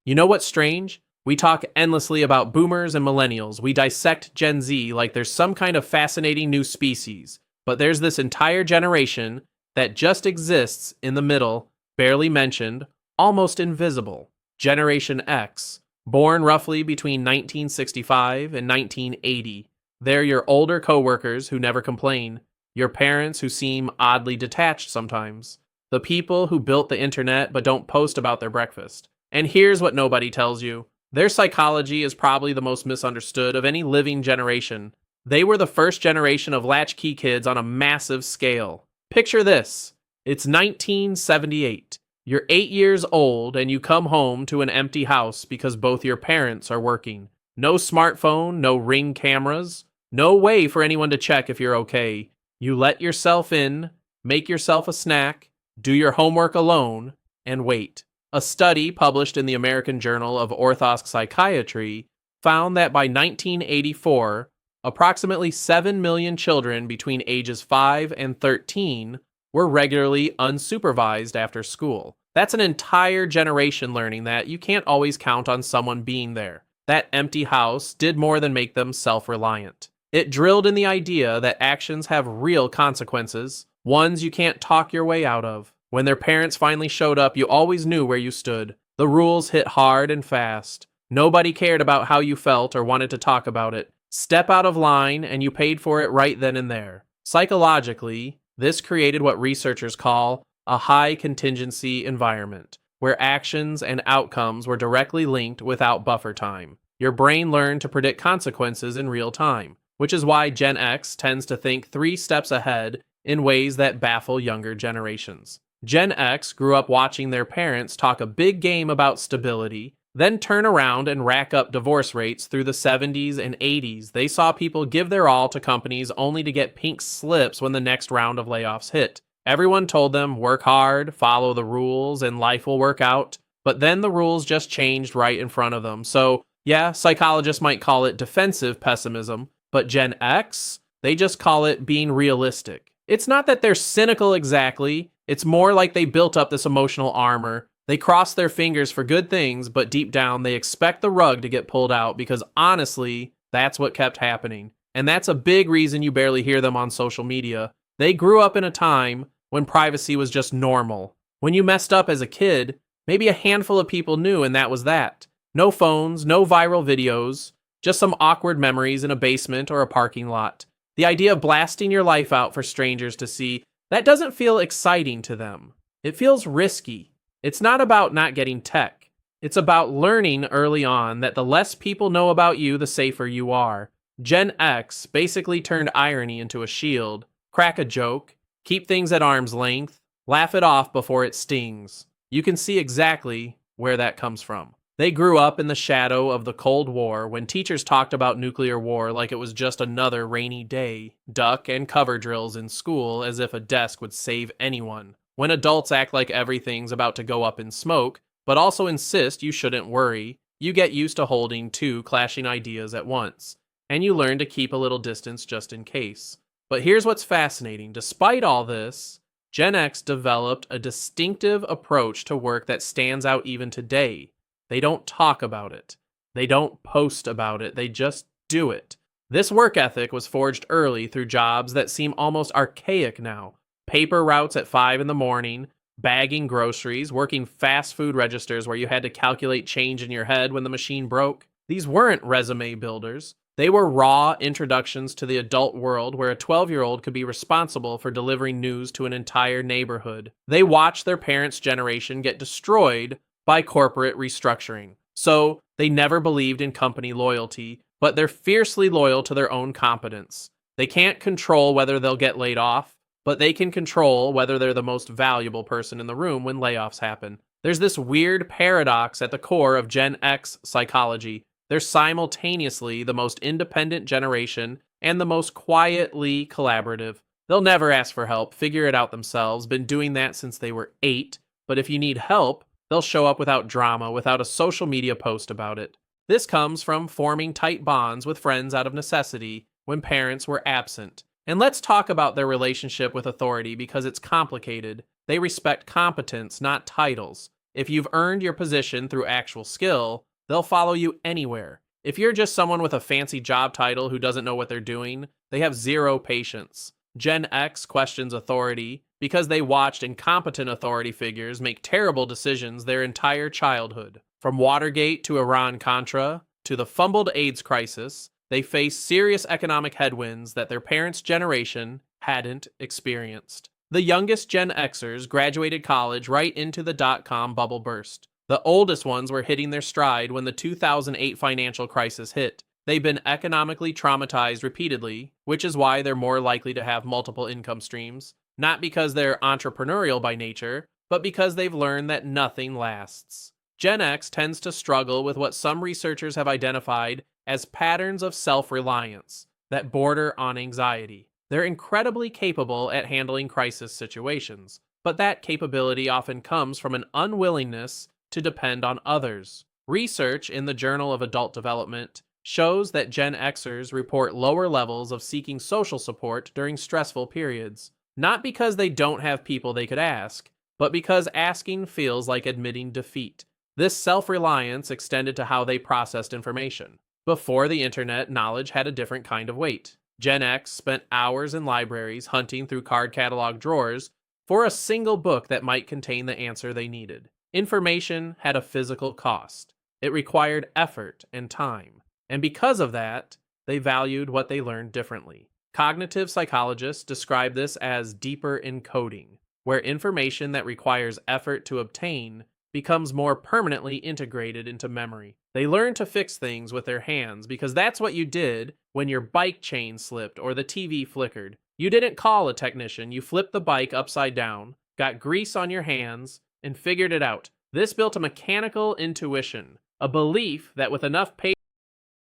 You know what's strange? We talk endlessly about boomers and millennials. We dissect Gen Z like there's some kind of fascinating new species. But there's this entire generation that just exists in the middle, barely mentioned, almost invisible. Generation X, born roughly between 1965 and 1980. They're your older coworkers who never complain, your parents who seem oddly detached sometimes, the people who built the internet but don't post about their breakfast. And here's what nobody tells you. Their psychology is probably the most misunderstood of any living generation. They were the first generation of latchkey kids on a massive scale. Picture this. It's 1978. You're 8 years old and you come home to an empty house because both your parents are working. No smartphone, no Ring cameras, no way for anyone to check if you're okay. You let yourself in, make yourself a snack, do your homework alone, and wait. A study published in the American Journal of Orthodox Psychiatry found that by 1984, approximately 7 million children between ages 5 and 13 were regularly unsupervised after school. That's an entire generation learning that you can't always count on someone being there. That empty house did more than make them self-reliant. It drilled in the idea that actions have real consequences, ones you can't talk your way out of. When their parents finally showed up, you always knew where you stood. The rules hit hard and fast. Nobody cared about how you felt or wanted to talk about it. Step out of line and you paid for it right then and there. Psychologically, this created what researchers call a high contingency environment, where actions and outcomes were directly linked without buffer time. Your brain learned to predict consequences in real time, which is why Gen X tends to think 3 steps ahead in ways that baffle younger generations. Gen X grew up watching their parents talk a big game about stability, then turn around and rack up divorce rates through the 70s and 80s. They saw people give their all to companies only to get pink slips when the next round of layoffs hit. Everyone told them, work hard, follow the rules, and life will work out. But then the rules just changed right in front of them. So, yeah, psychologists might call it defensive pessimism, but Gen X, they just call it being realistic. It's not that they're cynical exactly. It's more like they built up this emotional armor. They cross their fingers for good things, but deep down they expect the rug to get pulled out because honestly, that's what kept happening. And that's a big reason you barely hear them on social media. They grew up in a time when privacy was just normal. When you messed up as a kid, maybe a handful of people knew and that was that. No phones, no viral videos, just some awkward memories in a basement or a parking lot. The idea of blasting your life out for strangers to see, that doesn't feel exciting to them. It feels risky. It's not about not getting tech. It's about learning early on that the less people know about you, the safer you are. Gen X basically turned irony into a shield. Crack a joke, keep things at arm's length, laugh it off before it stings. You can see exactly where that comes from. They grew up in the shadow of the Cold War when teachers talked about nuclear war like it was just another rainy day, duck and cover drills in school as if a desk would save anyone. When adults act like everything's about to go up in smoke, but also insist you shouldn't worry, you get used to holding 2 clashing ideas at once, and you learn to keep a little distance just in case. But here's what's fascinating. Despite all this, Gen X developed a distinctive approach to work that stands out even today. They don't talk about it. They don't post about it. They just do it. This work ethic was forged early through jobs that seem almost archaic now. Paper routes at 5 in the morning, bagging groceries, working fast food registers where you had to calculate change in your head when the machine broke. These weren't resume builders. They were raw introductions to the adult world where a 12-year-old could be responsible for delivering news to an entire neighborhood. They watched their parents' generation get destroyed by corporate restructuring. So they never believed in company loyalty, but they're fiercely loyal to their own competence. They can't control whether they'll get laid off, but they can control whether they're the most valuable person in the room when layoffs happen. There's this weird paradox at the core of Gen X psychology. They're simultaneously the most independent generation and the most quietly collaborative. They'll never ask for help, figure it out themselves, been doing that since they were 8, but if you need help, they'll show up without drama, without a social media post about it. This comes from forming tight bonds with friends out of necessity when parents were absent. And let's talk about their relationship with authority because it's complicated. They respect competence, not titles. If you've earned your position through actual skill, they'll follow you anywhere. If you're just someone with a fancy job title who doesn't know what they're doing, they have zero patience. Gen X questions authority because they watched incompetent authority figures make terrible decisions their entire childhood. From Watergate to Iran-Contra to the fumbled AIDS crisis, they face serious economic headwinds that their parents' generation hadn't experienced. The youngest Gen Xers graduated college right into the dot-com bubble burst. The oldest ones were hitting their stride when the 2008 financial crisis hit. They've been economically traumatized repeatedly, which is why they're more likely to have multiple income streams, not because they're entrepreneurial by nature, but because they've learned that nothing lasts. Gen X tends to struggle with what some researchers have identified as patterns of self-reliance that border on anxiety. They're incredibly capable at handling crisis situations, but that capability often comes from an unwillingness to depend on others. Research in the Journal of Adult Development shows that Gen Xers report lower levels of seeking social support during stressful periods, not because they don't have people they could ask, but because asking feels like admitting defeat. This self-reliance extended to how they processed information. Before the internet, knowledge had a different kind of weight. Gen X spent hours in libraries hunting through card catalog drawers for a single book that might contain the answer they needed. Information had a physical cost. It required effort and time. And because of that, they valued what they learned differently. Cognitive psychologists describe this as deeper encoding, where information that requires effort to obtain becomes more permanently integrated into memory. They learn to fix things with their hands because that's what you did when your bike chain slipped or the TV flickered. You didn't call a technician, you flipped the bike upside down, got grease on your hands, and figured it out. This built a mechanical intuition, a belief that with enough patience